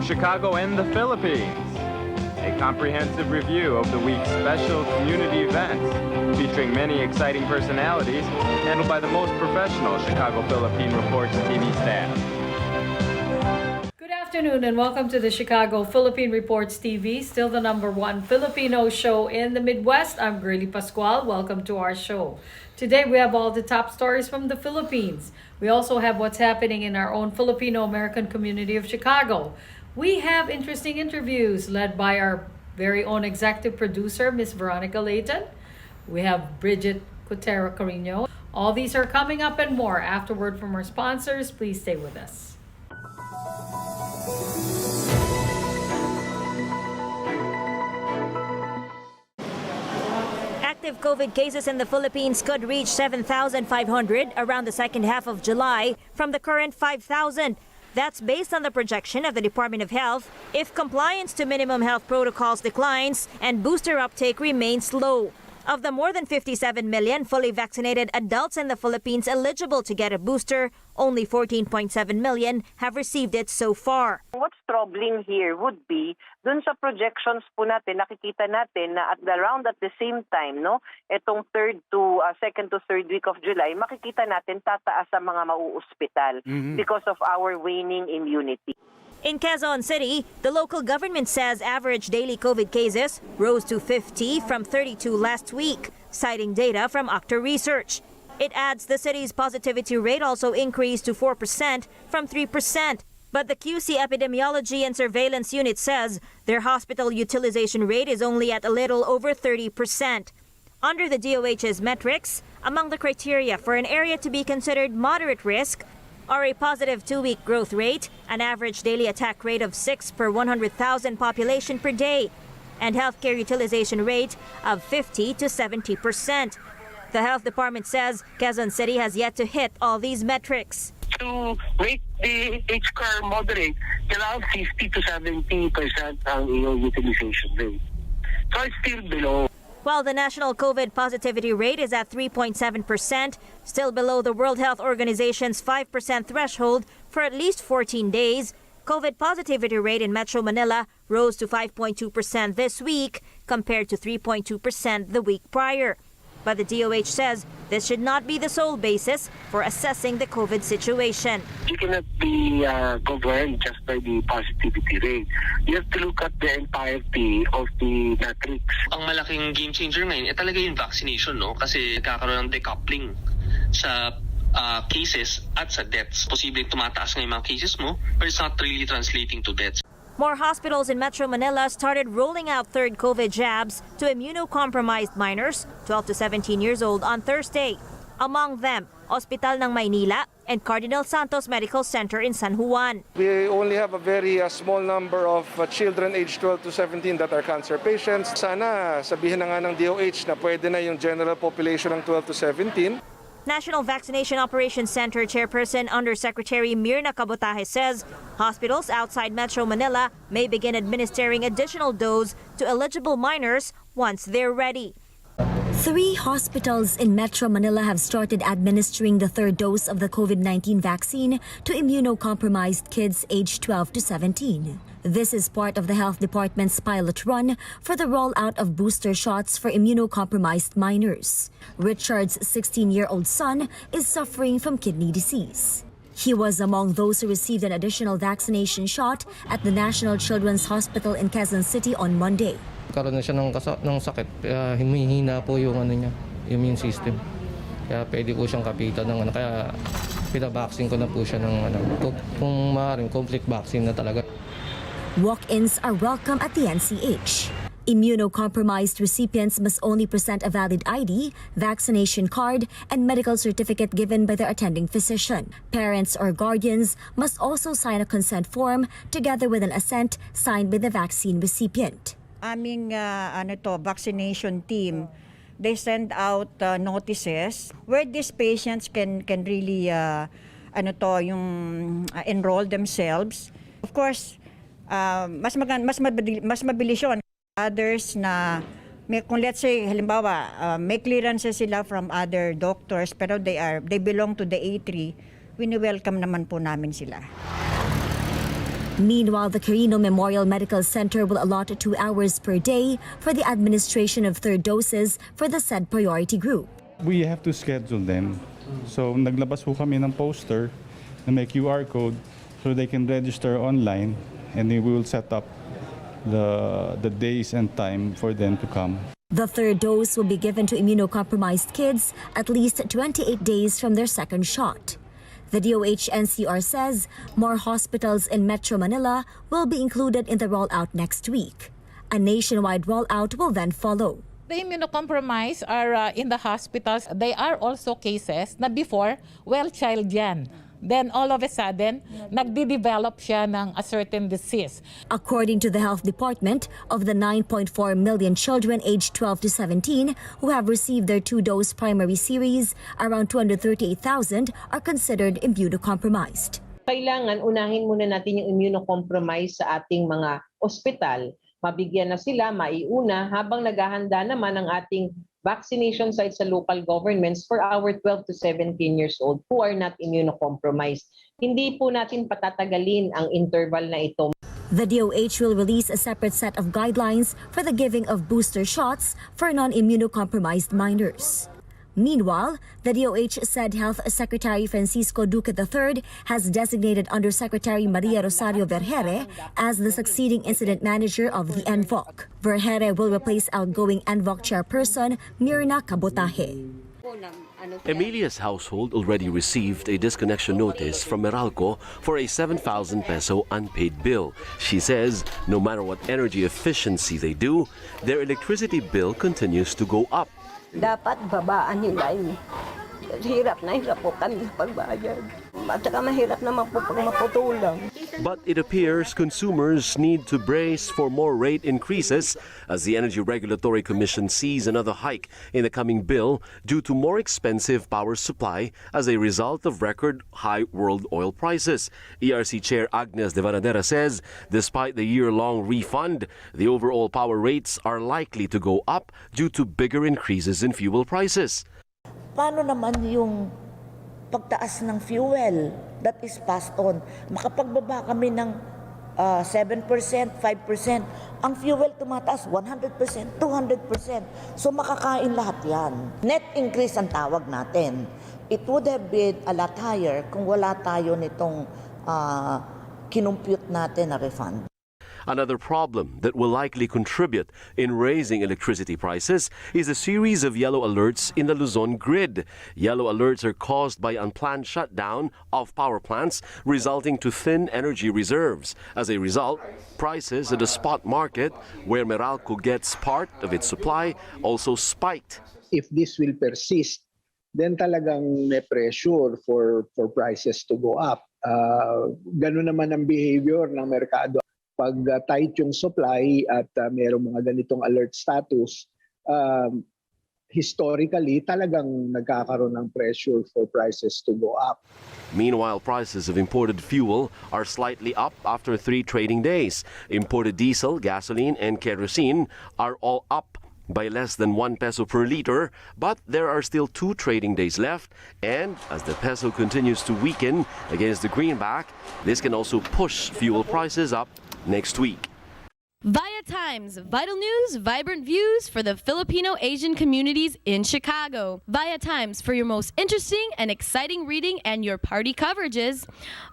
Chicago and the Philippines. A comprehensive review of the week's special community events, featuring many exciting personalities, handled by the most professional Chicago Philippine Reports TV staff. Good afternoon and welcome to the Chicago Philippine Reports TV, still the #1 Filipino show in the Midwest. I'm Gurley Pascual. Welcome to our show. Today we have all the top stories from the Philippines. We also have what's happening in our own Filipino-American community of Chicago. We have interesting interviews led by our very own executive producer, Miss Veronica Layton. We have Bridget Cotero Carino. All these are coming up and more afterward from our sponsors. Please stay with us. Active COVID cases in the Philippines could reach 7,500 around the second half of July from the current 5,000. That's based on the projection of the Department of Health if compliance to minimum health protocols declines and booster uptake remains low. Of the more than 57 million fully vaccinated adults in the Philippines eligible to get a booster, only 14.7 million have received it so far. What's troubling here would be, dun sa projections po natin, nakikita natin na around at the same time, no, etong second to third week of July, makikita natin tataas ang mga mauospital because of our waning immunity. In Quezon City, the local government says average daily COVID cases rose to 50 from 32 last week, citing data from Octa Research. It adds the city's positivity rate also increased to 4% from 3%. But the QC Epidemiology and Surveillance Unit says their hospital utilization rate is only at a little over 30%. Under the DOH's metrics, among the criteria for an area to be considered moderate risk are a positive 2-week growth rate, an average daily attack rate of 6 per 100,000 population per day, and healthcare utilization rate of 50 to 70%. The health department says Quezon City has yet to hit all these metrics. To make the H-score moderate, around 50 to 70% ang iyong utilization rate. So it's still below. While the national COVID positivity rate is at 3.7%, still below the World Health Organization's 5% threshold for at least 14 days, COVID positivity rate in Metro Manila rose to 5.2% this week compared to 3.2% the week prior. But the DOH says this should not be the sole basis for assessing the COVID situation. You cannot be governed just by the positivity rate. You have to look at the entirety of the metrics. Ang malaking game changer ngayon talaga yung vaccination, no? Kasi kakaroon ng decoupling sa cases at sa deaths. Posibleng tumataas ng mga cases mo, but it's not really translating to deaths. More hospitals in Metro Manila started rolling out third COVID jabs to immunocompromised minors 12 to 17 years old on Thursday. Among them, Hospital ng Maynila and Cardinal Santos Medical Center in San Juan. We only have a very small number of children aged 12 to 17 that are cancer patients. Sana sabihin na nga ng DOH na pwede na yung general population ng 12 to 17. National Vaccination Operations Center Chairperson Undersecretary Mirna Cabotaje says hospitals outside Metro Manila may begin administering additional dose to eligible minors once they're ready. 3 hospitals in Metro Manila have started administering the third dose of the COVID-19 vaccine to immunocompromised kids aged 12 to 17. This is part of the Health Department's pilot run for the rollout of booster shots for immunocompromised minors. Richard's 16-year-old son is suffering from kidney disease. He was among those who received an additional vaccination shot at the National Children's Hospital in Quezon City on Monday. Karoon na siya ng sakit, humihina po yung immune system. Kaya pwede po siyang kapitan ng kaya pinabaksin ko na po siya ng kung maaaring complete vaccine na talaga. Walk-ins are welcome at the NCH. Immunocompromised recipients must only present a valid ID, vaccination card, and medical certificate given by their attending physician. Parents or guardians must also sign a consent form together with an assent signed by the vaccine recipient. Aming vaccination team, they send out notices where these patients can really enroll themselves. Of course, mas mabilis yun. Others na kung let's say halimbawa may clearances sila from other doctors pero they belong to the A3, wini-welcome naman po namin sila. Meanwhile, the Quirino Memorial Medical Center will allot 2 hours per day for the administration of third doses for the said priority group. We have to schedule them. So naglabas po kami ng poster na may QR code so they can register online, and we will set up the days and time for them to come. The third dose will be given to immunocompromised kids at least 28 days from their second shot. The DOH-NCR says more hospitals in Metro Manila will be included in the rollout next week. A nationwide rollout will then follow. The immunocompromised are in the hospitals. They are also cases na before, well, child yan. Then all of a sudden, nagde-develop siya ng a certain disease. According to the Health Department, of the 9.4 million children aged 12 to 17 who have received their 2-dose primary series, around 238,000 are considered immunocompromised. Kailangan unahin muna natin yung immunocompromised sa ating mga ospital. Mabigyan na sila, maiuna, habang naghahanda naman ang ating vaccination sites sa local governments for our 12 to 17 years old who are not immunocompromised. Hindi po natin patatagalin ang interval na ito. The DOH will release a separate set of guidelines for the giving of booster shots for non-immunocompromised minors. Meanwhile, the DOH said Health Secretary Francisco Duque III has designated Undersecretary Maria Rosario Vergere as the succeeding incident manager of the NVOC. Vergere will replace outgoing NVOC chairperson Mirna Cabotaje. Emilia's household already received a disconnection notice from Meralco for a 7,000 peso unpaid bill. She says no matter what energy efficiency they do, their electricity bill continues to go up. Dapat babaan nila yun. Hirap po kami sa pagbayad. At saka mahirap naman po pag maputulang. But it appears consumers need to brace for more rate increases as the Energy Regulatory Commission sees another hike in the coming bill due to more expensive power supply as a result of record high world oil prices. ERC Chair Agnes de Varadera says despite the year-long refund, the overall power rates are likely to go up due to bigger increases in fuel prices. Paano naman yung pagtaas ng fuel that is passed on? Makapagbaba kami ng 7%, 5%. Ang fuel tumataas 100%, 200%. So makakain lahat yan. Net increase ang tawag natin. It would have been a lot higher kung wala tayo nitong kinumpute natin na refund. Another problem that will likely contribute in raising electricity prices is a series of yellow alerts in the Luzon grid. Yellow alerts are caused by unplanned shutdown of power plants, resulting to thin energy reserves. As a result, prices at the spot market, where Meralco gets part of its supply, also spiked. If this will persist, then talagang may pressure for prices to go up. Ganun naman ang behavior ng merkado. Pag tight yung supply at mayroong mga ganitong alert status, historically talagang nagkakaroon ng pressure for prices to go up. Meanwhile, prices of imported fuel are slightly up after 3 trading days. Imported diesel, gasoline, and kerosene are all up by less than 1 peso per liter, but there are still 2 trading days left, and as the peso continues to weaken against the greenback, this can also push fuel prices up next week. Via Times, vital news, vibrant views for the Filipino Asian communities in Chicago. Via Times for your most interesting and exciting reading and your party coverages.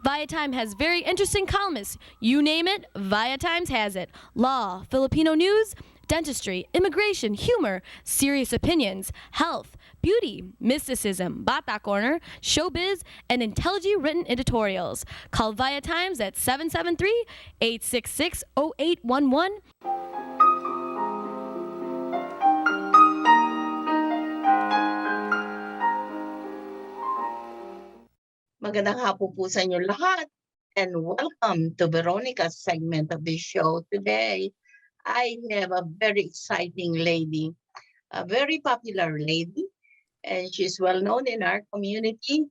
Via Times has very interesting columnists. You name it, Via Times has it. Law, Filipino news, dentistry, immigration, humor, serious opinions, health, beauty, mysticism, Bata Corner, showbiz, and intelligently written editorials. Call Via Times at 773-866-0811. Magandang hapon po sa inyo lahat, and welcome to Veronica's segment of the show today. I have a very exciting lady, a very popular lady, and she's well known in our community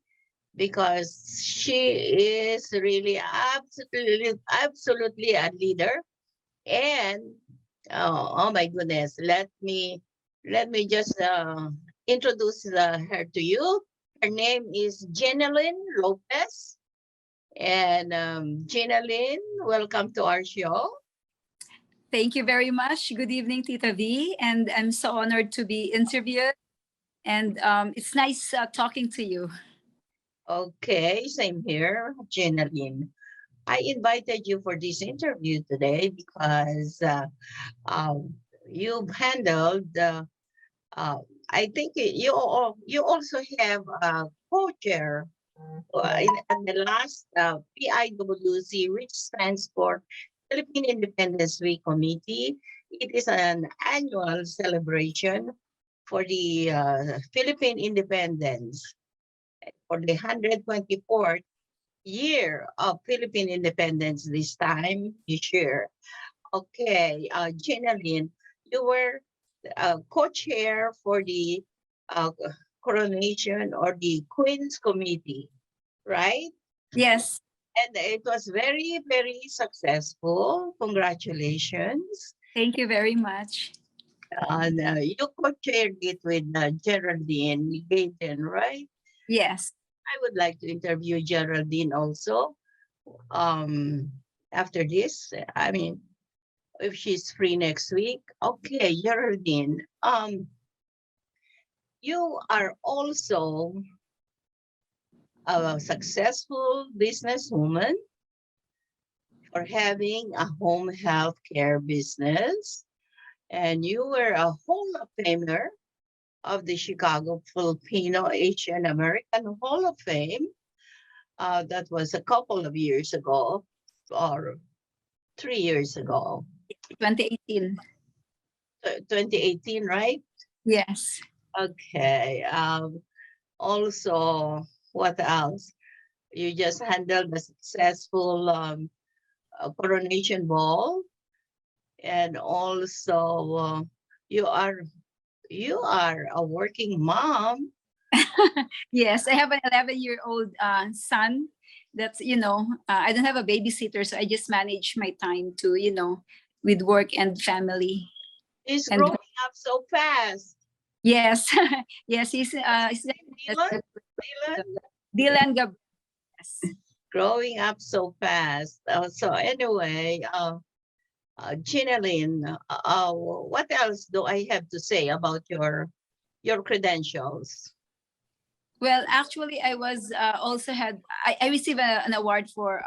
because she is really absolutely a leader. And oh my goodness, let me just introduce her to you. Her name is Jeneline Lopez, And Gina Lynn, welcome to our show. Thank you very much. Good evening, Tita V. And I'm so honored to be interviewed. And it's nice talking to you. Okay, same here, Gina Lynn. I invited you for this interview today because you've handled, I think you also have a co-chair in the last PIWC, which stands for Philippine Independence Week Committee. It is an annual celebration for the Philippine independence for the 124th year of Philippine independence this year. Okay, Gina Lynn, you were co-chair for the coronation or the Queen's Committee, right? Yes. And it was very, very successful. Congratulations. Thank you very much. And you co-chaired it with Geraldine Gayton, right? Yes. I would like to interview Geraldine also. After this, I mean, if she's free next week. Okay, Geraldine, you are also a successful businesswoman for having a home health care business, and you were a Hall of Famer of the Chicago Filipino Asian American Hall of Fame. That was a couple of years ago, or 3 years ago. 2018. 2018, right? Yes. Okay. Also, what else? You just handled a successful coronation ball, and also you are a working mom. Yes, I have an 11-year-old son. That's, I don't have a babysitter, so I just manage my time to, with work and family. He's growing up so fast. Yes, yes, he's Dylan Gabriel. Yes. Growing up so fast. So anyway, Gina Lynn, what else do I have to say about your credentials? Well, actually, I was I received an award for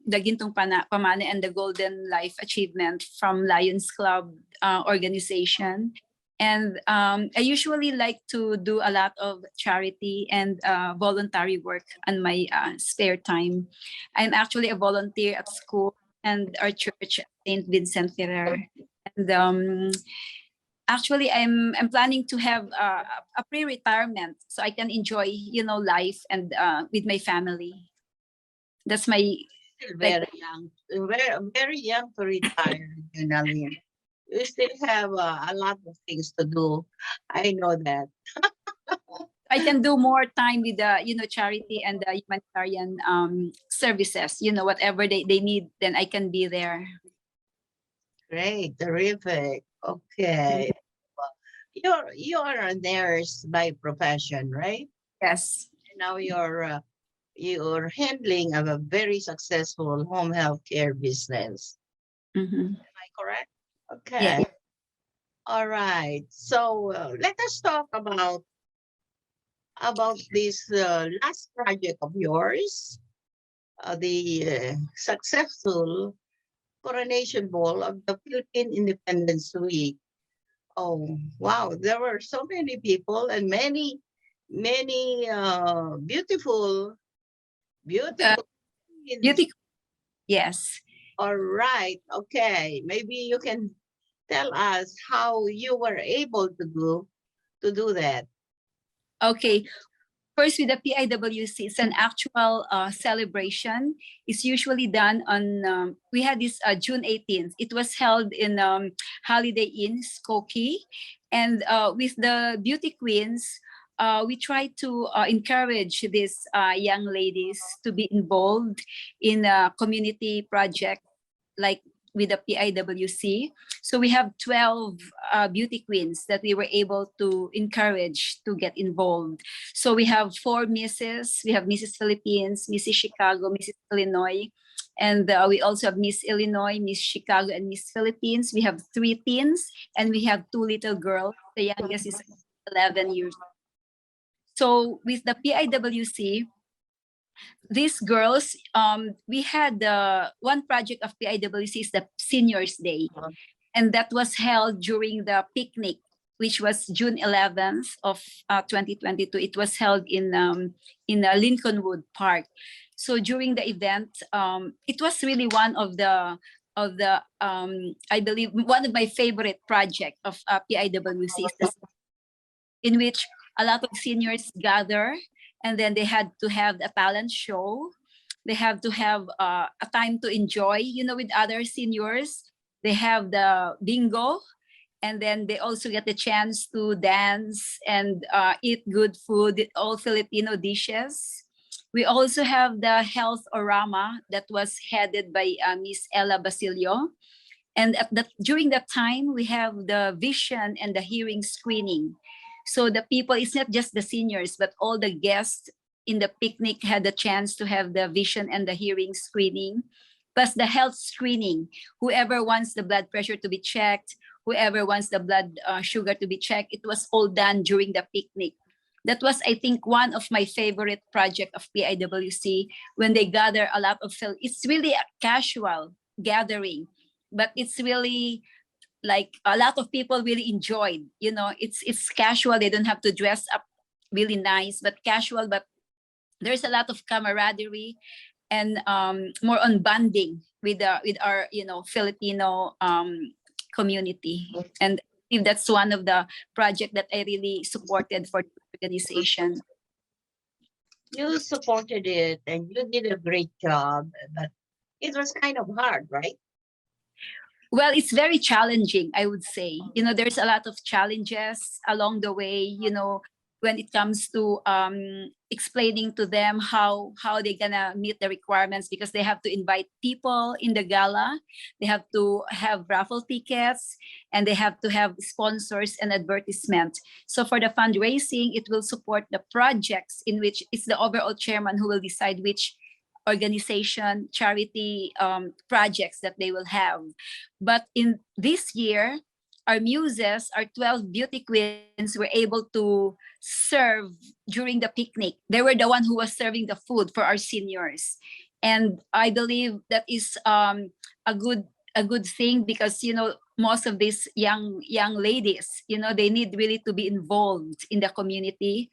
the Gintong Pamana and the Golden Life Achievement from Lions Club organization. And I usually like to do a lot of charity and voluntary work on my spare time. I'm actually a volunteer at school and our church, St. Vincent Ferrer. And actually, I'm planning to have a pre-retirement so I can enjoy, life and with my family. That's my very young, very young to retire, Gina Lynn. You still have a lot of things to do. I know that. I can do more time with the, charity and the humanitarian services. Whatever they need, then I can be there. Great, terrific. Okay. You are a nurse by profession, right? Yes. And now you're handling a very successful home health care business. Mm-hmm. Am I correct? Okay. Yeah. All right. So let us talk about this last project of yours, the successful coronation ball of the Philippine Independence Week. Oh, wow. There were so many people and many beautiful. Yes. All right. Okay. Maybe you can tell us how you were able to do that. Okay. First, with the PIWC, it's an actual celebration. It's usually done on, we had this June 18th. It was held in Holiday Inn, Skokie. And with the beauty queens, we try to encourage these young ladies to be involved in a community project like with the PIWC. So we have 12 beauty queens that we were able to encourage to get involved. So we have 4 Misses. We have Mrs. Philippines, Mrs. Chicago, Mrs. Illinois, and we also have Miss Illinois, Miss Chicago, and Miss Philippines. We have 3 teens, and we have 2 little girls. The youngest is 11 years. So with the PIWC, these girls, we had one project of PIWC is the Seniors Day, and that was held during the picnic, which was June 11th of 2022. It was held in Lincolnwood Park. So during the event, it was really one of the I believe one of my favorite project of PIWC is in which a lot of seniors gather, and then they had to have a talent show. They have to have a time to enjoy, with other seniors. They have the bingo, and then they also get the chance to dance and eat good food, all Filipino dishes. We also have the health orama that was headed by Miss Ella Basilio. And during that time, we have the vision and the hearing screening. So the people, it's not just the seniors, but all the guests in the picnic had the chance to have the vision and the hearing screening, plus the health screening. Whoever wants the blood pressure to be checked, whoever wants the blood sugar to be checked, it was all done during the picnic. That was, I think, one of my favorite project of PIWC when they gather a lot of, it's really a casual gathering, but it's really like a lot of people really enjoyed, it's casual. They don't have to dress up really nice, but casual, but there's a lot of camaraderie and more on bonding with our, Filipino community. And if that's one of the project that I really supported for the organization. You supported it and you did a great job, but it was kind of hard, right? Well, it's very challenging, I would say. There's a lot of challenges along the way, when it comes to explaining to them how they're gonna meet the requirements, because they have to invite people in the gala, they have to have raffle tickets, and they have to have sponsors and advertisement. So for the fundraising, it will support the projects in which it's the overall chairman who will decide which organization, charity projects that they will have. But in this year, our muses, our 12 beauty queens, were able to serve during the picnic. They were the one who was serving the food for our seniors. And I believe that is a good thing, because most of these young ladies, they need really to be involved in the community.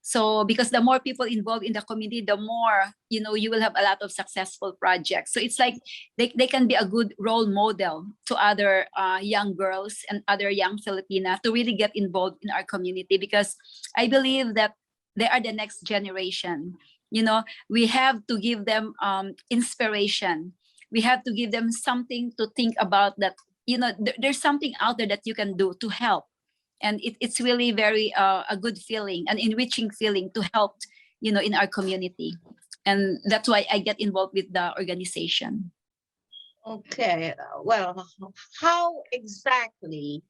So because the more people involved in the community, the more, you will have a lot of successful projects. So it's like they can be a good role model to other young girls and other young Filipina to really get involved in our community, because I believe that they are the next generation. We have to give them inspiration. We have to give them something to think about, that, there's something out there that you can do to help. And it's really very a good feeling, an enriching feeling to help, in our community. And that's why I get involved with the organization. Okay, well, how exactly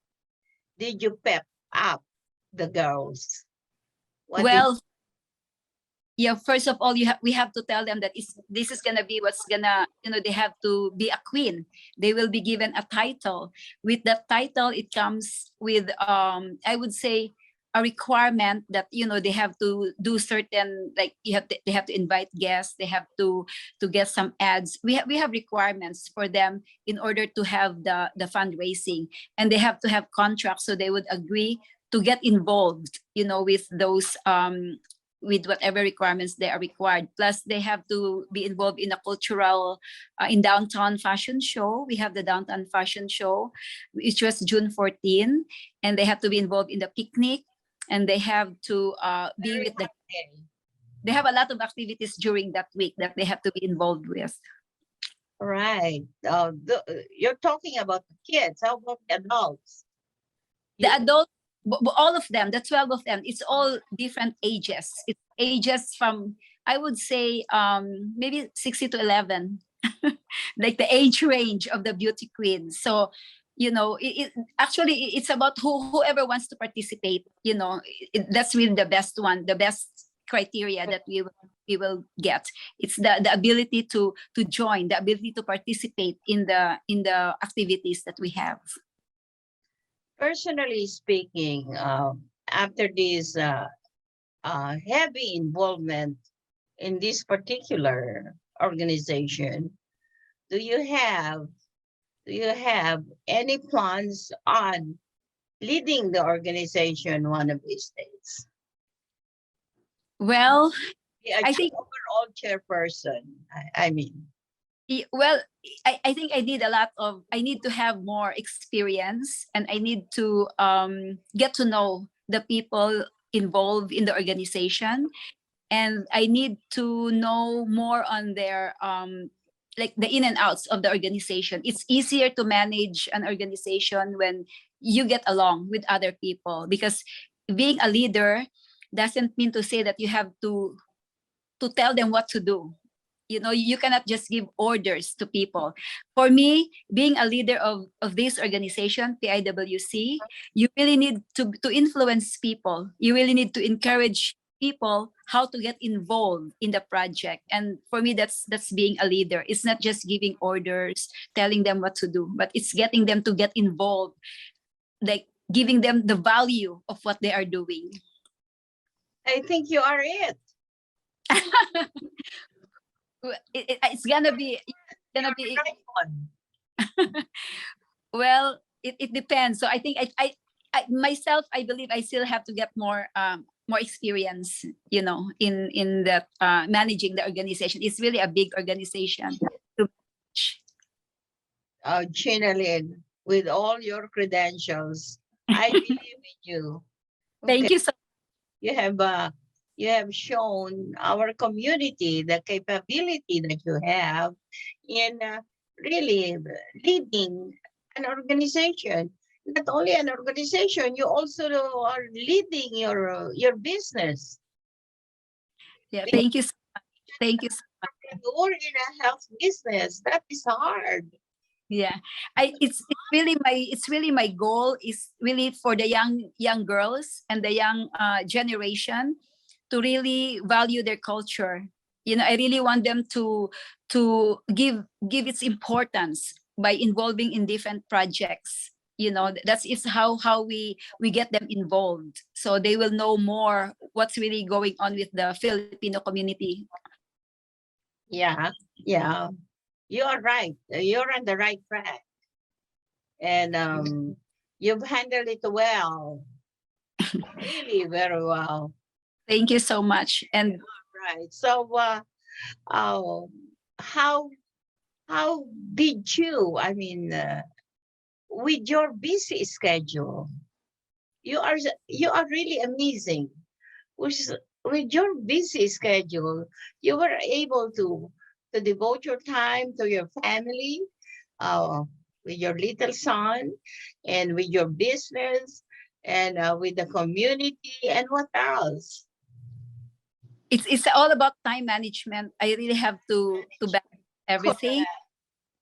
did you pep up the girls? Yeah, first of all, we have to tell them that this is gonna be what's gonna, they have to be a queen. They will be given a title. With that title, it comes with I would say a requirement that they have to do certain, like they have to invite guests. They have to get some ads. We have requirements for them in order to have the fundraising, and they have to have contracts, so they would agree to get involved, with those with whatever requirements they are required. Plus, they have to be involved in a cultural, in downtown fashion show. We have the downtown fashion show, which was June 14, and they have to be involved in the picnic, and they have to be with the. They have a lot of activities during that week that they have to be involved with. Right. You're talking about the kids. How about the adults? The adults, all of them, the 12 of them, it's all different ages. It's ages from, I would say, maybe 60 to 11. like the age range of the beauty queens. So, actually it's about whoever wants to participate. That's really the best one, the best criteria that we will get. It's the ability to join, the ability to participate in the activities that we have. Personally speaking, after this heavy involvement in this particular organization, do you have any plans on leading the organization one of these days? Well, I think overall chairperson. I mean, well, I think I need to have more experience, and I need to get to know the people involved in the organization, and I need to know more on their like the in and outs of the organization. It's easier to manage an organization when you get along with other people, because being a leader doesn't mean to say that you have to tell them what to do. You cannot just give orders to people. For me, being a leader of this organization, PIWC, you really need to influence people. You really need to encourage people how to get involved in the project. And for me, that's being a leader. It's not just giving orders, telling them what to do, but it's getting them to get involved, like giving them the value of what they are doing. I think you are it. It's gonna be well, it depends. So I think I myself, I believe I still have to get more experience, in the managing the organization. It's really a big organization to manage. Chinalyn, with all your credentials, I believe in you. Thank you so much. You have shown our community the capability that you have in really leading an organization. Not only an organization, you also are leading your business. Yeah, thank you so much. Thank you so much. You're in a health business. That is hard. Yeah, it's really my goal is really for the young girls and the young generation to really value their culture. I really want them to give its importance by involving in different projects. That's how we get them involved, so they will know more what's really going on with the Filipino community. Yeah, you are right. You're on the right track, and you've handled it well, really very well. Thank you so much. And right, so how did you? I mean, with your busy schedule, you are really amazing. With your busy schedule, you were able to devote your time to your family, with your little son, and with your business, and with the community, and what else? It's all about time management. I really have to balance everything.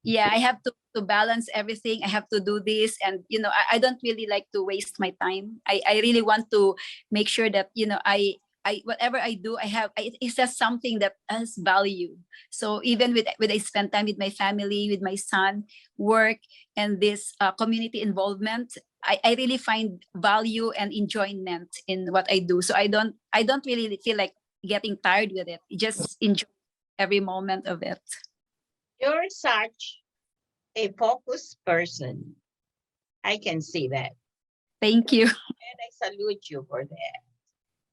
Yeah, I have to balance everything. I have to do this, and I don't really like to waste my time. I really want to make sure that I whatever I do, it's just something that has value. So even when I spend time with my family, with my son, work, and this community involvement, I really find value and enjoyment in what I do. So I don't really feel like getting tired with it. Just enjoy every moment of it. You're such a focused person. I can see that. Thank you. And I salute you for that.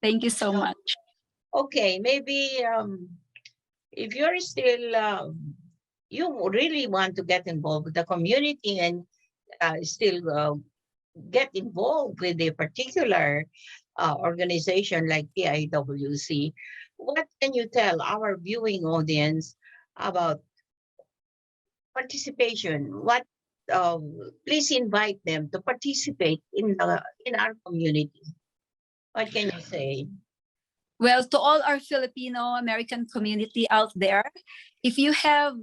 Thank you so much. Okay, maybe if you're still, you really want to get involved with the community and still get involved with a particular organization like PIWC, what can you tell our viewing audience about participation? Please invite them to participate in our community. What can you say? Well, to all our Filipino American community out there, if you have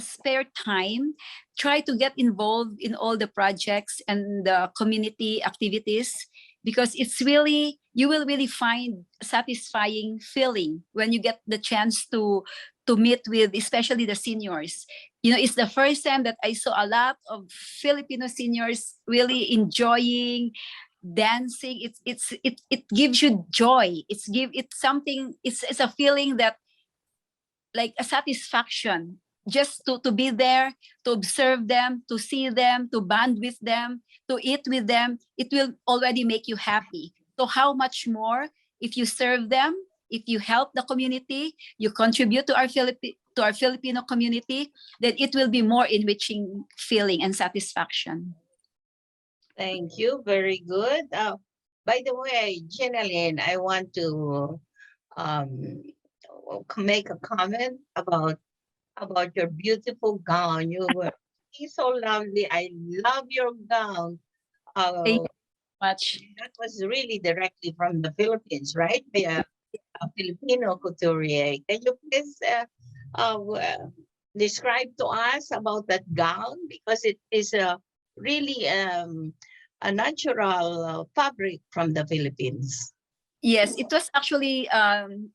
spare time, try to get involved in all the projects and the community activities, because it's really, you will really find satisfying feeling when you get the chance to meet with especially the seniors. You know, it's the first time that I saw a lot of Filipino seniors really enjoying dancing. It gives you joy. It's something, it's a feeling that, like a satisfaction, just to be there, to observe them, to see them, to bond with them, to eat with them. It will already make you happy. So how much more if you serve them, if you help the community, you contribute to our Filipino community, then it will be more enriching feeling and satisfaction. Thank you. Very good. By the way, Jenaline, I want to um, make a comment about your beautiful gown. You were so lovely. I love your gown. Thank you much. That was really directly from the Philippines, right? By a Filipino couturier. Can you please describe to us about that gown? Because it is really a natural fabric from the Philippines. Yes, it was actually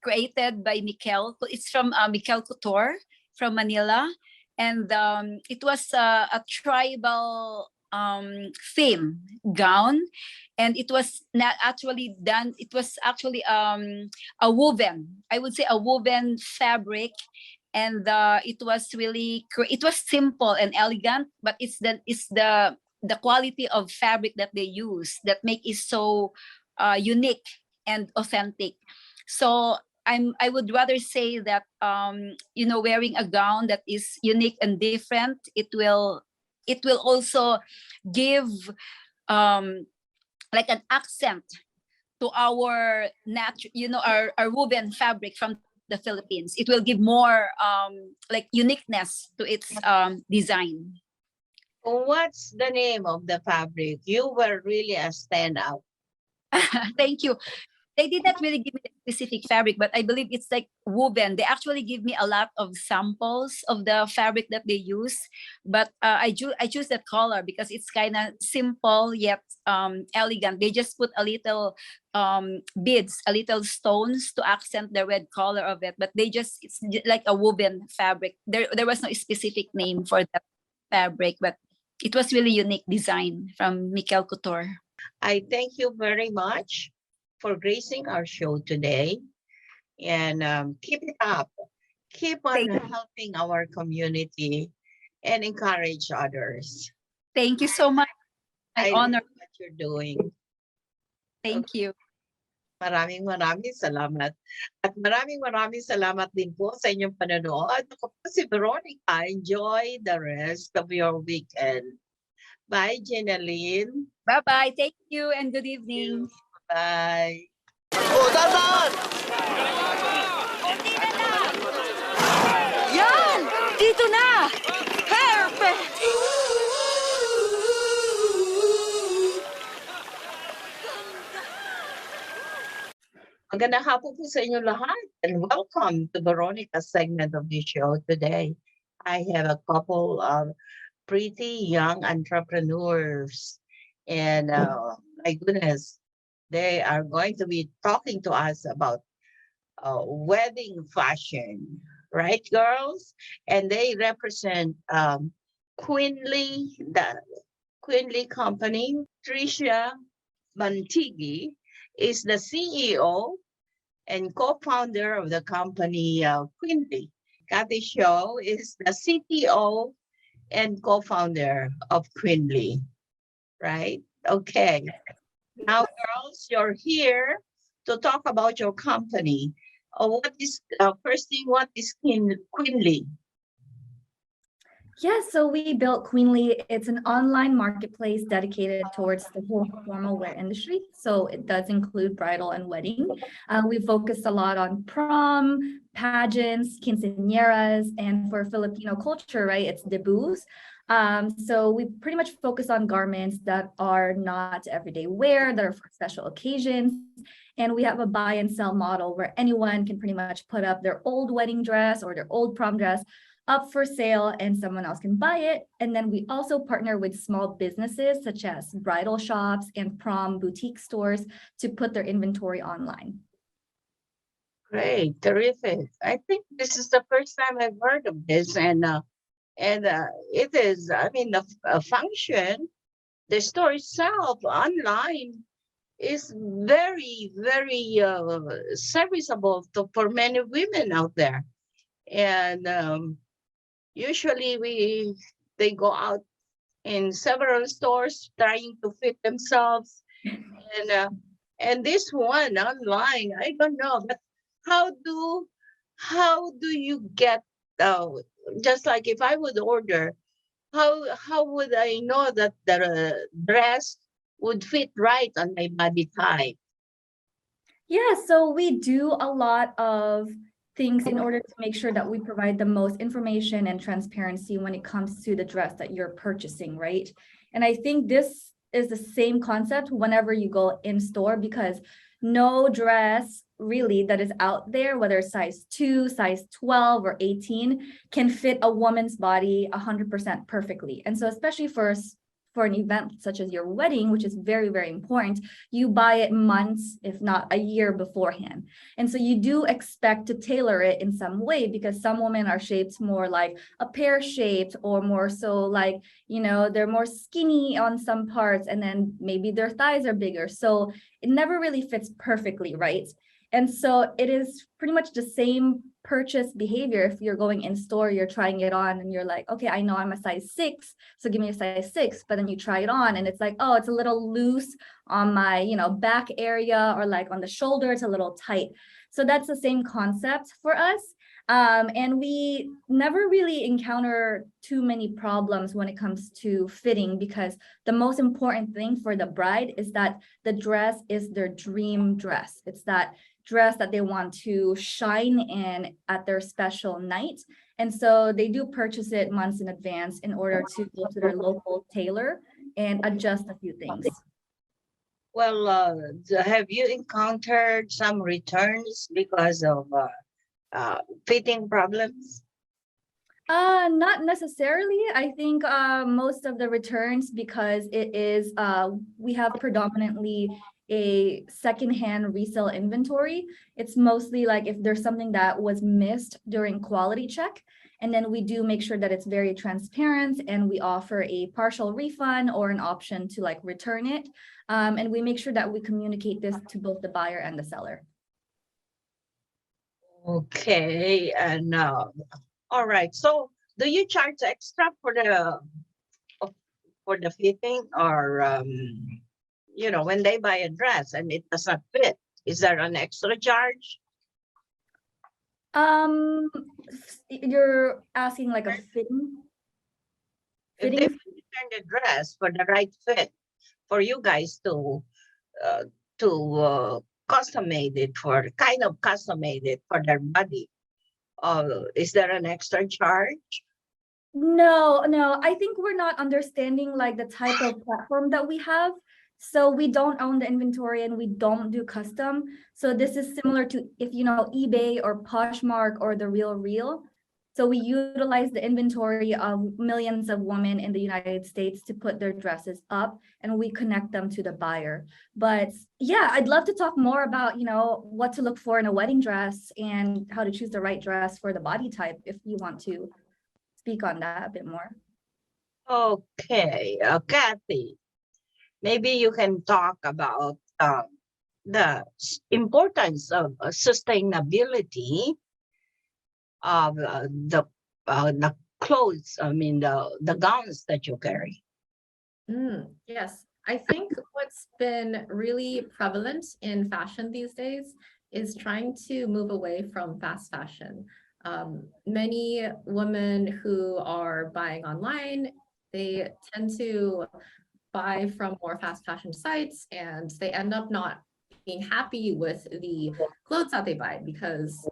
created by Mikel. It's from Mikel Couture from Manila, and it was a tribal theme gown, and it was not actually done. It was actually a woven, I would say, a woven fabric, and it was really it was simple and elegant, but it's the quality of fabric that they use that make it so unique and authentic. So I would rather say that you know, wearing a gown that is unique and different, it will also give like an accent to our you know, our woven fabric from the Philippines. It will give more like uniqueness to its design. What's the name of the fabric? You were really a standout. Thank you. They did not really give me a specific fabric, but I believe it's like woven. They actually give me a lot of samples of the fabric that they use, but I choose that color because it's kind of simple yet elegant. They just put a little beads, a little stones to accent the red color of it, but it's like a woven fabric. There was no specific name for that fabric, but it was really unique design from Mikel Couture. I thank you very much for gracing our show today, and keep it up. Keep on helping our community and encourage others. Thank you so much. I honor love what you're doing. Thank you. Maraming salamat. At maraming salamat din po sa inyong panonood. Ako po si Veronica. Enjoy the rest of your weekend. Bye, Jenaline. Bye-bye. Thank you and good evening. Bye. Yan! Dito na! Perfect! Magandang hapon po sa inyo lahat, and welcome to Veronica's segment of the show today. I have a couple of pretty young entrepreneurs, and my goodness, they are going to be talking to us about wedding fashion, right, girls? And they represent Queenly, the Queenly Company. Tricia Mantigi is the CEO and co-founder of the company Queenly. Kathy Show is the CTO and co-founder of Queenly, right? Okay. Now, girls, you're here to talk about your company. What is first thing? What is Queenly? Yeah, so we built Queenly. It's an online marketplace dedicated towards the whole formal wear industry. So it does include bridal and wedding. We focused a lot on prom, pageants, quinceañeras, and for Filipino culture, right, it's debuts. So we pretty much focus on garments that are not everyday wear, that are for special occasions. And we have a buy and sell model where anyone can pretty much put up their old wedding dress or their old prom dress up for sale and someone else can buy it. And then we also partner with small businesses such as bridal shops and prom boutique stores to put their inventory online. Great, terrific. I think this is the first time I've heard of this, and it is. I mean, the function, the store itself online is very, very serviceable for many women out there. And usually they go out in several stores trying to fit themselves, and this one online, I don't know, but how do you get just like if I would order, how would I know that the dress would fit right on my body type? Yeah, so we do a lot of things in order to make sure that we provide the most information and transparency when it comes to the dress that you're purchasing, right? And I think this is the same concept whenever you go in store, because no dress really that is out there, whether it's size 2, size 12, or 18, can fit a woman's body 100% perfectly. And so especially for an event such as your wedding, which is very, very important, you buy it months, if not a year beforehand. And so you do expect to tailor it in some way, because some women are shaped more like a pear shaped, or more so like, they're more skinny on some parts, and then maybe their thighs are bigger. So it never really fits perfectly, right? And so it is pretty much the same purchase behavior. If you're going in store, you're trying it on and you're like, okay, I know I'm a size 6, so give me a size 6. But then you try it on and it's like, oh, it's a little loose on my, back area, or like on the shoulder, it's a little tight. So that's the same concept for us. And we never really encounter too many problems when it comes to fitting, because the most important thing for the bride is that the dress is their dream dress. It's that dress that they want to shine in at their special night. And so they do purchase it months in advance in order to go to their local tailor and adjust a few things. Well, have you encountered some returns because of fitting problems? Not necessarily. I think most of the returns, because it is we have predominantly a secondhand resale inventory. It's mostly like if there's something that was missed during quality check, and then we do make sure that it's very transparent, and we offer a partial refund or an option to like return it. And we make sure that we communicate this to both the buyer and the seller. Okay, and all right. So, do you charge extra for the fitting, or when they buy a dress and it does not fit, is there an extra charge? You're asking like a fitting? If they return the dress for the right fit, for you guys to custom made it for their body, is there an extra charge? No, I think we're not understanding like the type of platform that we have. So we don't own the inventory and we don't do custom. So this is similar to if you know eBay or Poshmark or The Real. So we utilize the inventory of millions of women in the United States to put their dresses up, and we connect them to the buyer. But yeah, I'd love to talk more about, what to look for in a wedding dress and how to choose the right dress for the body type, if you want to speak on that a bit more. Okay, Kathy, maybe you can talk about the importance of sustainability of the clothes, the gowns that you carry. Yes, I think what's been really prevalent in fashion these days is trying to move away from fast fashion. Many women who are buying online, they tend to buy from more fast fashion sites, and they end up not being happy with the clothes that they buy, because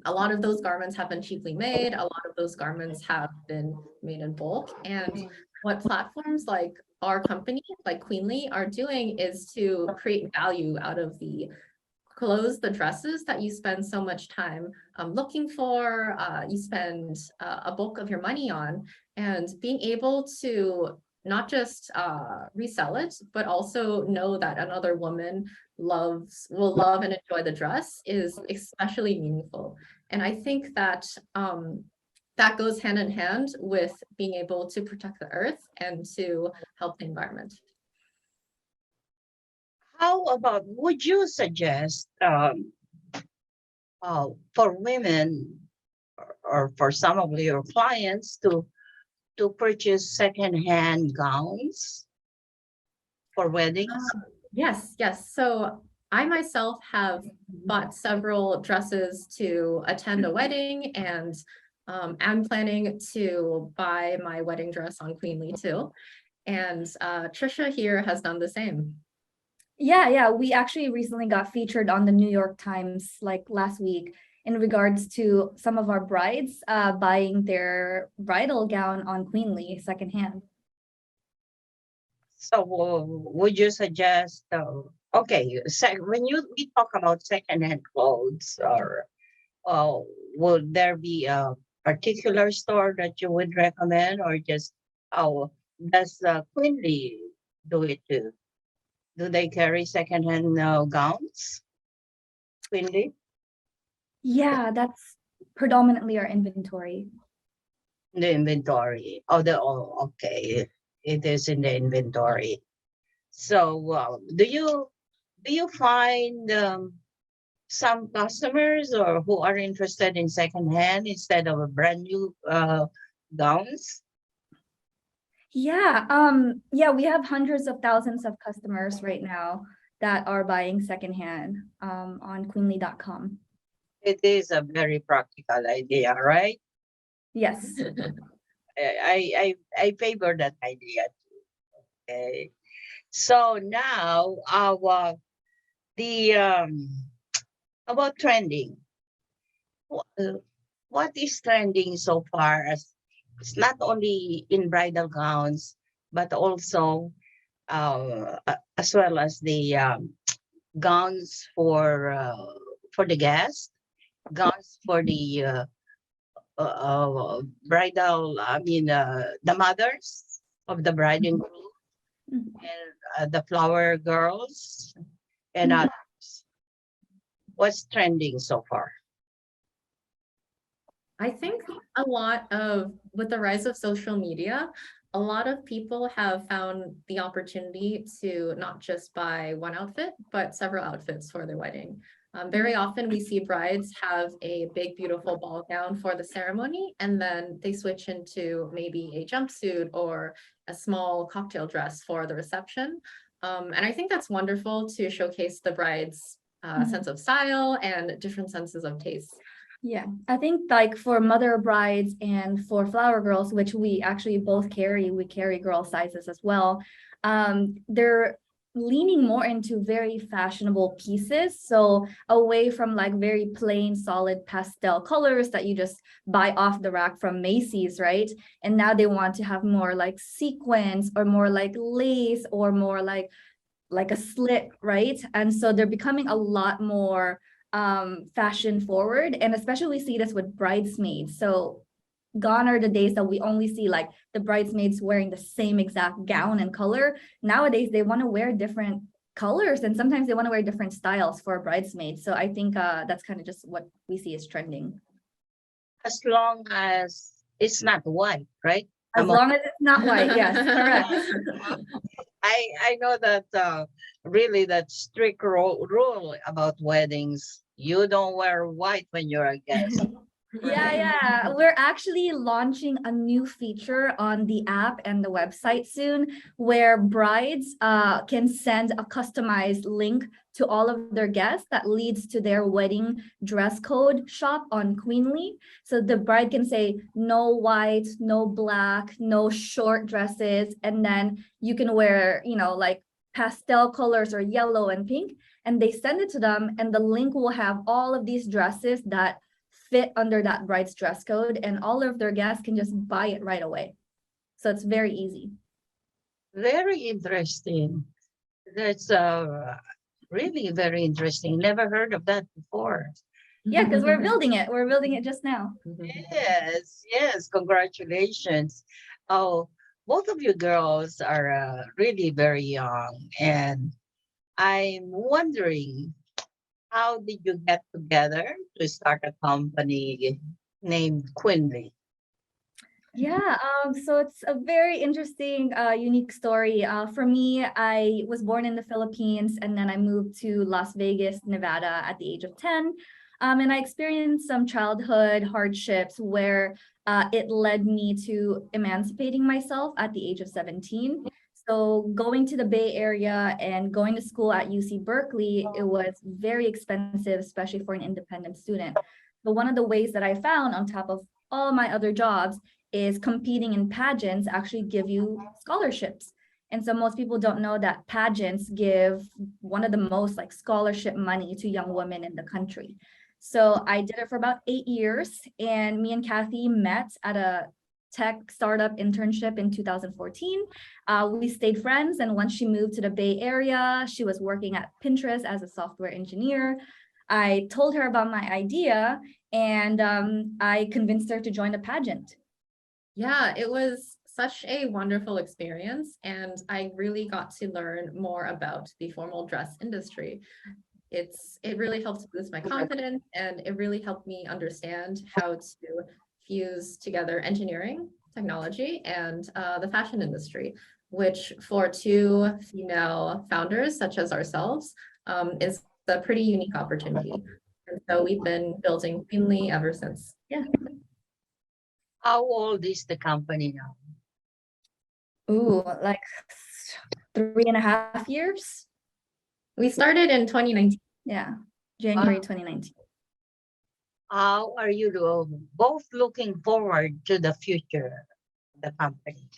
a lot of those garments have been cheaply made. A lot of those garments have been made in bulk. And what platforms like our company, like Queenly, are doing is to create value out of the clothes, the dresses that you spend so much time looking for, you spend a bulk of your money on, and being able to not just resell it, but also know that another woman will love and enjoy the dress is especially meaningful. And I think that that goes hand in hand with being able to protect the earth and to help the environment. How about, would you suggest for women or for some of your clients to purchase secondhand gowns for weddings? Yes, yes. So I myself have bought several dresses to attend a wedding, and I'm planning to buy my wedding dress on Queenly too. And Trisha here has done the same. Yeah. We actually recently got featured on the New York Times like last week in regards to some of our brides buying their bridal gown on Queenly secondhand. So would you suggest, okay, when we talk about secondhand clothes, or would there be a particular store that you would recommend, or just, does Queenly do it too? Do they carry secondhand gowns? Queenly? Yeah, that's predominantly our inventory. The inventory. Okay. It is in the inventory. So do you find some customers or who are interested in secondhand instead of a brand new gowns? Yeah, we have hundreds of thousands of customers right now that are buying secondhand on queenly.com. It is a very practical idea, right? Yes. I favor that idea too. Okay. So now about trending. What is trending so far, as it's not only in bridal gowns, but also as well as the gowns for the guests, gowns for the bridal, the mothers of the bride and groom, and the flower girls and others. What's trending so far? I think with the rise of social media, a lot of people have found the opportunity to not just buy one outfit, but several outfits for their wedding. Very often we see brides have a big, beautiful ball gown for the ceremony, and then they switch into maybe a jumpsuit or a small cocktail dress for the reception. And I think that's wonderful to showcase the bride's sense of style and different senses of taste. Yeah, I think like for mother brides and for flower girls, which we actually both carry, we carry girl sizes as well. They're leaning more into very fashionable pieces. So away from like very plain, solid pastel colors that you just buy off the rack from Macy's, right? And now they want to have more like sequins or more like lace or more like a slit, right? And so they're becoming a lot more fashion forward, and especially we see this with bridesmaids. So gone are the days that we only see like the bridesmaids wearing the same exact gown and color. Nowadays they want to wear different colors, and sometimes they want to wear different styles for bridesmaids. So I think that's kind of just what we see is trending. As long as it's not white, right? As long as it's not white, yes, correct. I know that really that strict rule about weddings. You don't wear white when you're a guest. Yeah. We're actually launching a new feature on the app and the website soon, where brides can send a customized link to all of their guests that leads to their wedding dress code shop on Queenly. So the bride can say no white, no black, no short dresses, and then you can wear, like pastel colors or yellow and pink, and they send it to them, and the link will have all of these dresses that fit under that bride's dress code, and all of their guests can just buy it right away. So it's very easy. Very interesting. That's Really very interesting. Never heard of that before. Yeah, because we're building it. We're building it just now. Yes, yes, congratulations. Oh, both of you girls are really very young, and I'm wondering, how did you get together to start a company named Quinley? Yeah, so it's a very interesting, unique story. For me, I was born in the Philippines and then I moved to Las Vegas, Nevada at the age of 10. And I experienced some childhood hardships where it led me to emancipating myself at the age of 17. So going to the Bay Area and going to school at UC Berkeley, it was very expensive, especially for an independent student. But one of the ways that I found on top of all my other jobs is competing in pageants actually give you scholarships. And so most people don't know that pageants give one of the most like scholarship money to young women in the country. So I did it for about 8 years, and me and Kathy met at a tech startup internship in 2014. We stayed friends, and once she moved to the Bay Area, she was working at Pinterest as a software engineer. I told her about my idea, and I convinced her to join the pageant. Yeah, it was such a wonderful experience, and I really got to learn more about the formal dress industry. It really helped boost my confidence, and it really helped me understand how to fuse together engineering, technology, and the fashion industry, which for two female founders such as ourselves is a pretty unique opportunity. And so we've been building Queenly ever since. Yeah. How old is the company now? Ooh, like 3.5 years. We started in 2019. Yeah, January 2019. How are you both looking forward to the future of the company?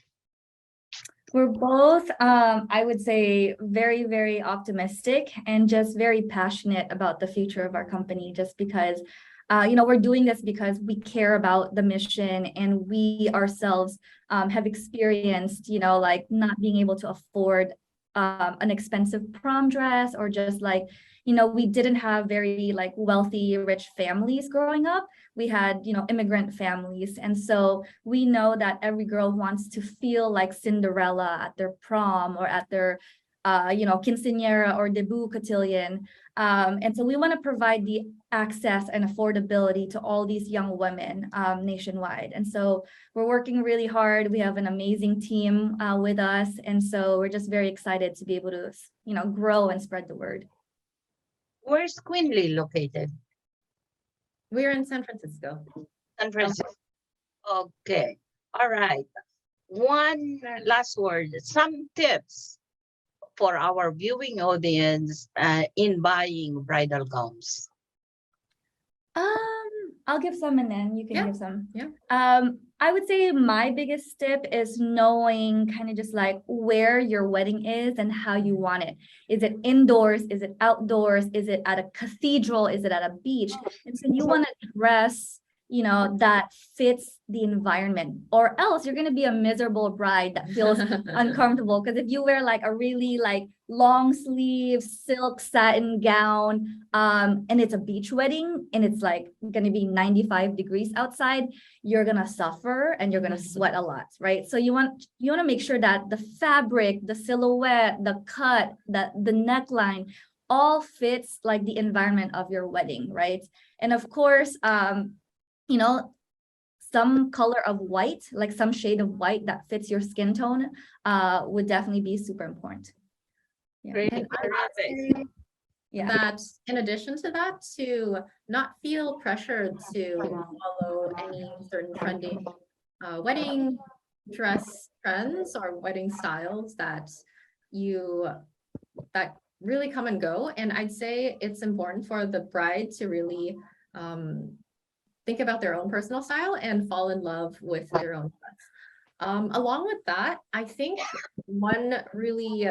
We're both, I would say, very, very optimistic and just very passionate about the future of our company, just because we're doing this because we care about the mission, and we ourselves have experienced, like not being able to afford an expensive prom dress, or just like, we didn't have very like wealthy, rich families growing up. We had, immigrant families. And so we know that every girl wants to feel like Cinderella at their prom or at their quinceañera or debut cotillion. And so we want to provide the access and affordability to all these young women nationwide. And so we're working really hard. We have an amazing team with us. And so we're just very excited to be able to, grow and spread the word. Where's Quinley located? We're in San Francisco. San Francisco. Okay. All right. One last word. Some tips for our viewing audience in buying bridal gowns. I'll give some and then you can give some. Yeah. I would say my biggest tip is knowing kind of just like where your wedding is and how you want it. Is it indoors? Is it outdoors? Is it at a cathedral? Is it at a beach? And so you want to dress, that fits the environment, or else you're going to be a miserable bride that feels uncomfortable. Because if you wear like a really like long sleeve silk satin gown and it's a beach wedding and it's like going to be 95 degrees outside, you're going to suffer and you're going to sweat a lot, right? So you want to make sure that the fabric, the silhouette, the cut, the neckline all fits like the environment of your wedding, right? And of course, some color of white, like some shade of white that fits your skin tone would definitely be super important. Yeah. Great. And I would say that in addition to that, to not feel pressured to follow any certain trending wedding dress trends or wedding styles that really come and go. And I'd say it's important for the bride to really think about their own personal style and fall in love with their own dress. Along with that, I think one really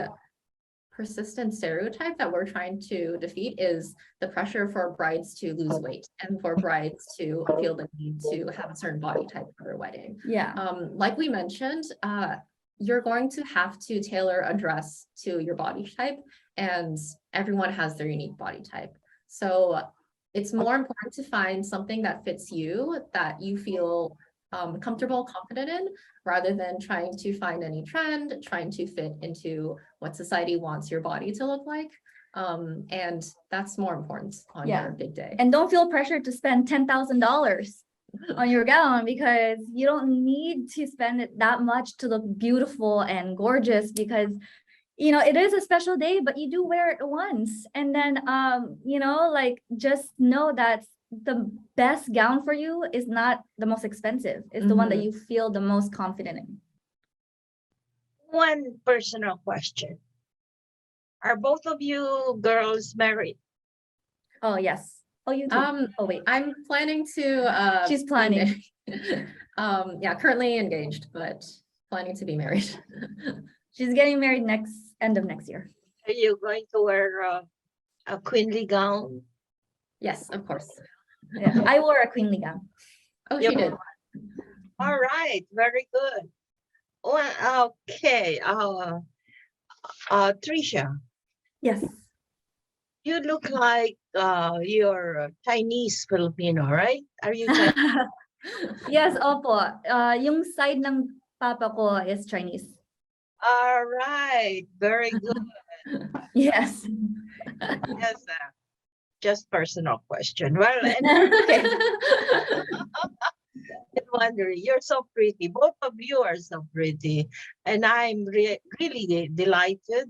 persistent stereotype that we're trying to defeat is the pressure for brides to lose weight and for brides to feel the need to have a certain body type for their wedding. Yeah. Like we mentioned, you're going to have to tailor a dress to your body type, and everyone has their unique body type. So it's more important to find something that fits you, that you feel comfortable, confident in, rather than trying to find any trend, trying to fit into what society wants your body to look like. And that's more important on your big day. And don't feel pressured to spend $10,000 on your gown, because you don't need to spend it that much to look beautiful and gorgeous, because it is a special day, but you do wear it once. And then like, just know that the best gown for you is not the most expensive. It's the one that you feel the most confident in. One personal question. Are both of you girls married? Oh, yes. Oh, you too. Oh, wait. I'm planning to She's planning. yeah, currently engaged, but planning to be married. She's getting married end of next year. Are you going to wear a queenly gown? Yes, of course. Yeah, I wore a queenly gown. Oh, she did. All right, very good. Well, okay. Tricia. Yes. You look like you're Chinese Filipino, right? Are you Chinese? Yes, opo. Yung side ng papa ko is Chinese. All right, very good. Yes. Yes, just personal question. Well, Okay. I'm wondering, you're so pretty. Both of you are so pretty, and I'm really delighted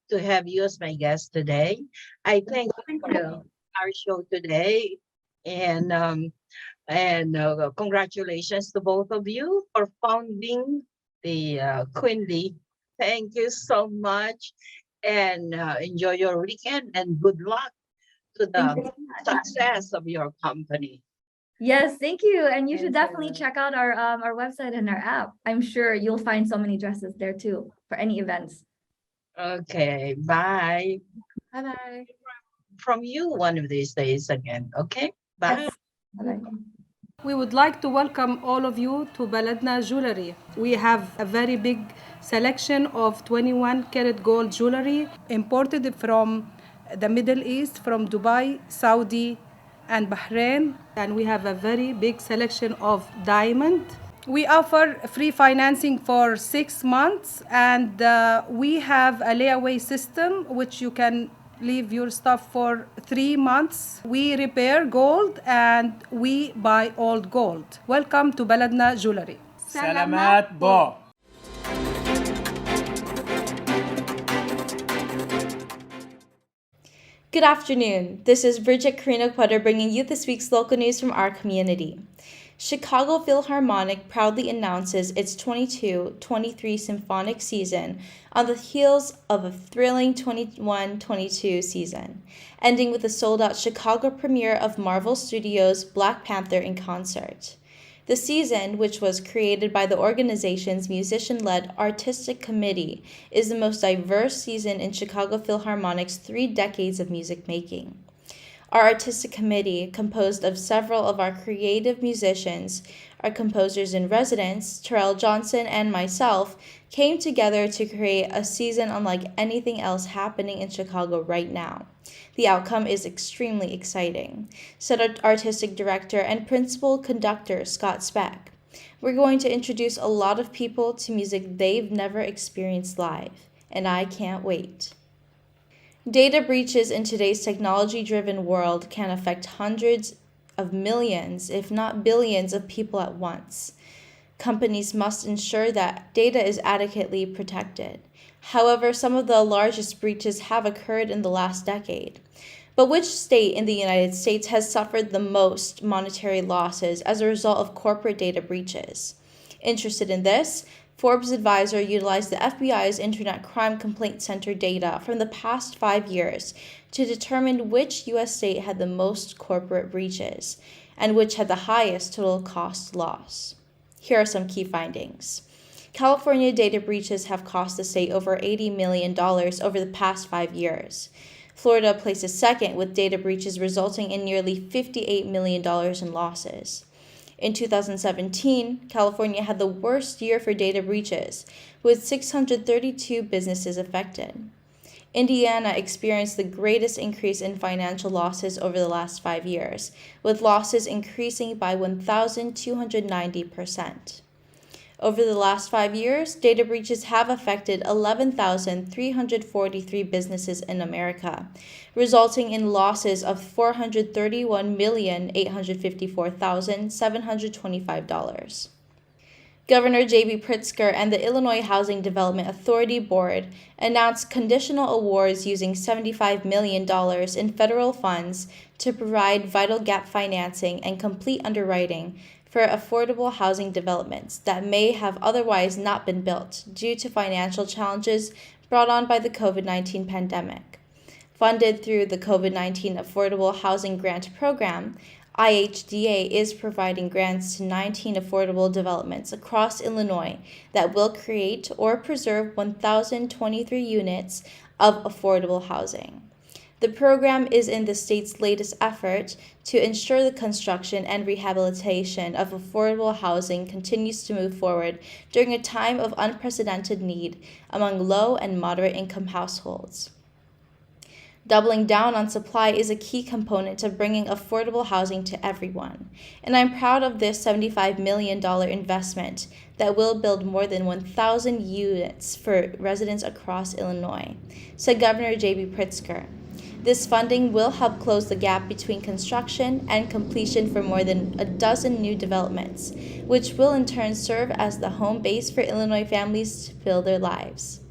to have you as my guest today. I thank you for our show today, and congratulations to both of you for founding the Quindy. Thank you so much, and enjoy your weekend, and good luck to the success of your company. Yes, thank you. And you should definitely check out our website and our app. I'm sure you'll find so many dresses there too for any events. Okay, bye. Bye-bye. From you one of these days again, okay? Bye. Yes. Bye-bye. We would like to welcome all of you to Baladna Jewelry. We have a very big selection of 21 karat gold jewelry imported from the Middle East, from Dubai, Saudi, and Bahrain. And we have a very big selection of diamond. We offer free financing for 6 months, and we have a layaway system which you can leave your stuff for 3 months. We repair gold and we buy old gold. Welcome to Baladna Jewelry. Salamat po. Good afternoon. This is Bridget Carino-Cueto bringing you this week's local news from our community. Chicago Philharmonic proudly announces its 22-23 symphonic season on the heels of a thrilling 21-22 season, ending with the sold-out Chicago premiere of Marvel Studios' Black Panther in concert. The season, which was created by the organization's musician-led artistic committee, is the most diverse season in Chicago Philharmonic's 3 decades of music making. Our artistic committee, composed of several of our creative musicians, our composers in residence, Terrell Johnson and myself, came together to create a season unlike anything else happening in Chicago right now. The outcome is extremely exciting, said our artistic director and principal conductor, Scott Speck. We're going to introduce a lot of people to music they've never experienced live, and I can't wait. Data breaches in today's technology-driven world can affect hundreds of millions, if not billions, of people at once. Companies must ensure that data is adequately protected. However, some of the largest breaches have occurred in the last decade. But which state in the United States has suffered the most monetary losses as a result of corporate data breaches? Interested in this? Forbes Advisor utilized the FBI's Internet Crime Complaint Center data from the past 5 years to determine which U.S. state had the most corporate breaches and which had the highest total cost loss. Here are some key findings. California data breaches have cost the state over $80 million over the past 5 years. Florida places second with data breaches resulting in nearly $58 million in losses. In 2017, California had the worst year for data breaches, with 632 businesses affected. Indiana experienced the greatest increase in financial losses over the last 5 years, with losses increasing by 1,290%. Over the last 5 years, data breaches have affected 11,343 businesses in America, resulting in losses of $431,854,725. Governor J.B. Pritzker and the Illinois Housing Development Authority Board announced conditional awards using $75 million in federal funds to provide vital gap financing and complete underwriting for affordable housing developments that may have otherwise not been built due to financial challenges brought on by the COVID-19 pandemic. Funded through the COVID-19 Affordable Housing Grant Program, IHDA is providing grants to 19 affordable developments across Illinois that will create or preserve 1,023 units of affordable housing. The program is in the state's latest effort to ensure the construction and rehabilitation of affordable housing continues to move forward during a time of unprecedented need among low and moderate income households. Doubling down on supply is a key component to bringing affordable housing to everyone, and I'm proud of this $75 million investment that will build more than 1,000 units for residents across Illinois, said Governor J.B. Pritzker. This funding will help close the gap between construction and completion for more than a dozen new developments, which will in turn serve as the home base for Illinois families to build their lives.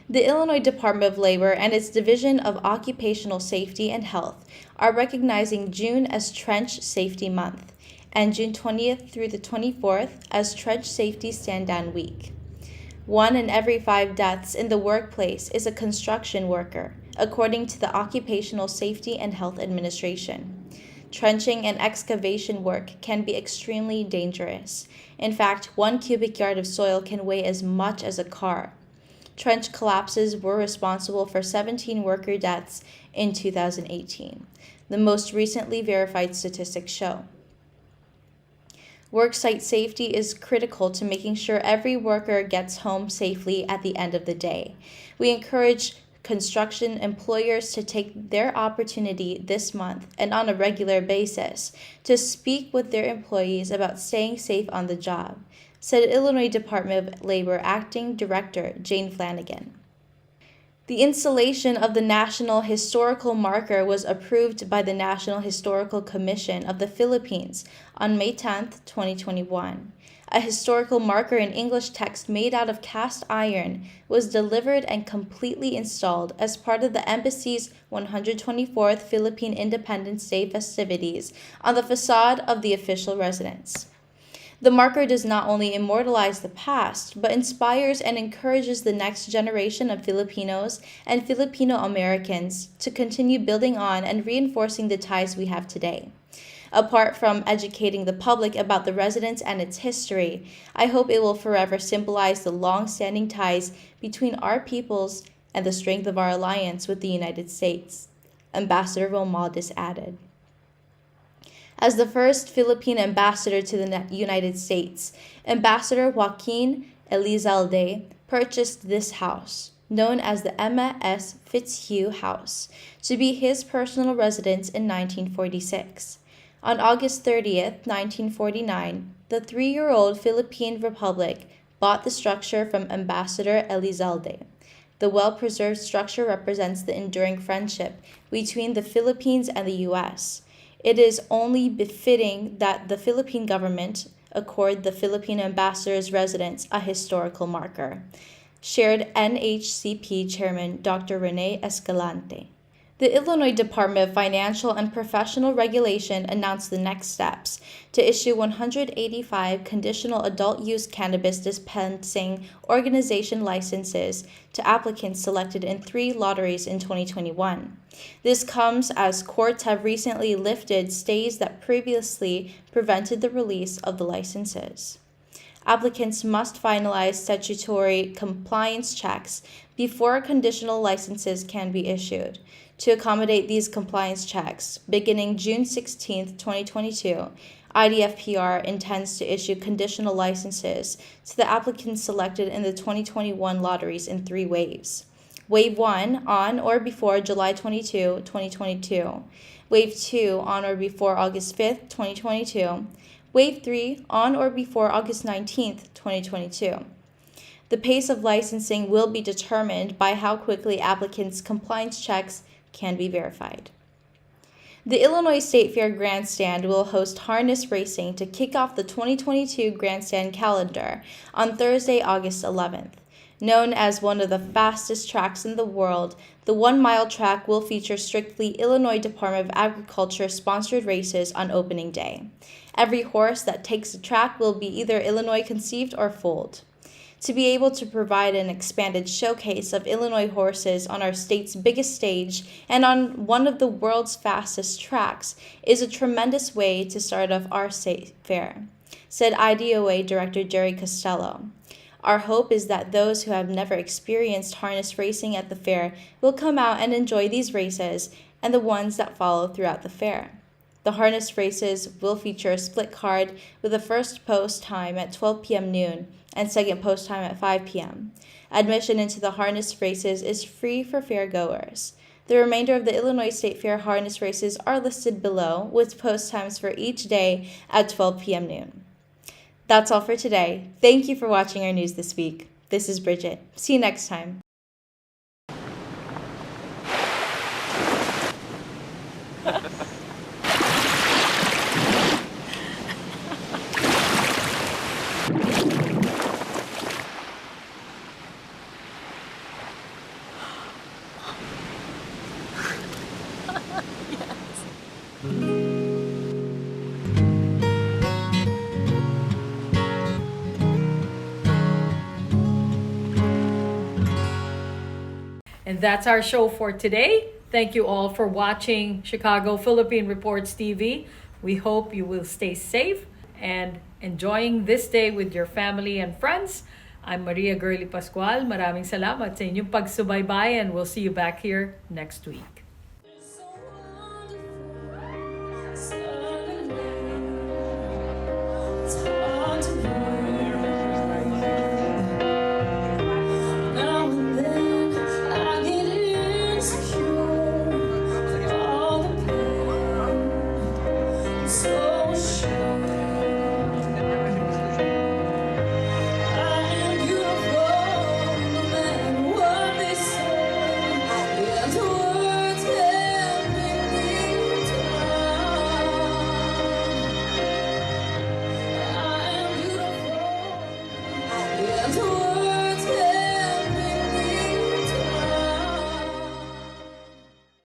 The Illinois Department of Labor and its Division of Occupational Safety and Health are recognizing June as Trench Safety Month and June 20th through the 24th as Trench Safety Stand-Down Week. 1 in every 5 deaths in the workplace is a construction worker, according to the Occupational Safety and Health Administration. Trenching and excavation work can be extremely dangerous. In fact, 1 cubic yard of soil can weigh as much as a car. Trench collapses were responsible for 17 worker deaths in 2018, the most recently verified statistics show. Worksite safety is critical to making sure every worker gets home safely at the end of the day. We encourage construction employers to take their opportunity this month and on a regular basis to speak with their employees about staying safe on the job, said Illinois Department of Labor Acting Director Jane Flanagan. The installation of the National Historical Marker was approved by the National Historical Commission of the Philippines on May 10, 2021. A historical marker in English text made out of cast iron was delivered and completely installed as part of the embassy's 124th Philippine Independence Day festivities on the facade of the official residence. The marker does not only immortalize the past, but inspires and encourages the next generation of Filipinos and Filipino Americans to continue building on and reinforcing the ties we have today. Apart from educating the public about the residence and its history, I hope it will forever symbolize the long-standing ties between our peoples and the strength of our alliance with the United States, Ambassador Romualdez added. As the first Philippine ambassador to the United States, Ambassador Joaquin Elizalde purchased this house, known as the Emma S. Fitzhugh House, to be his personal residence in 1946. On August 30th, 1949, the 3-year-old Philippine Republic bought the structure from Ambassador Elizalde. The well-preserved structure represents the enduring friendship between the Philippines and the U.S. It is only befitting that the Philippine government accord the Philippine ambassador's residence a historical marker, shared NHCP Chairman Dr. Rene Escalante. The Illinois Department of Financial and Professional Regulation announced the next steps to issue 185 conditional adult-use cannabis dispensing organization licenses to applicants selected in 3 lotteries in 2021. This comes as courts have recently lifted stays that previously prevented the release of the licenses. Applicants must finalize statutory compliance checks before conditional licenses can be issued. To accommodate these compliance checks, beginning June 16, 2022, IDFPR intends to issue conditional licenses to the applicants selected in the 2021 lotteries in 3 waves. Wave 1 on or before July 22, 2022. Wave 2 on or before August 5th, 2022. Wave 3 on or before August 19th, 2022. The pace of licensing will be determined by how quickly applicants' compliance checks can be verified. The Illinois State Fair Grandstand will host harness racing to kick off the 2022 Grandstand calendar on Thursday, August 11th. Known as one of the fastest tracks in the world, the 1-mile track will feature strictly Illinois Department of Agriculture sponsored races on opening day. Every horse that takes the track will be either Illinois conceived or foaled. To be able to provide an expanded showcase of Illinois horses on our state's biggest stage and on one of the world's fastest tracks is a tremendous way to start off our state fair, said IDOA Director Jerry Costello. Our hope is that those who have never experienced harness racing at the fair will come out and enjoy these races and the ones that follow throughout the fair. The harness races will feature a split card with the first post time at 12 p.m. noon and second post time at 5 p.m. Admission into the harness races is free for fairgoers. The remainder of the Illinois State Fair harness races are listed below with post times for each day at 12 p.m. noon. That's all for today. Thank you for watching our news this week. This is Bridget. See you next time. And that's our show for today. Thank you all for watching Chicago Philippine Reports TV. We hope you will stay safe and enjoying this day with your family and friends. I'm Maria Gurley Pascual. Maraming salamat sa inyong pagsubaybay and we'll see you back here next week.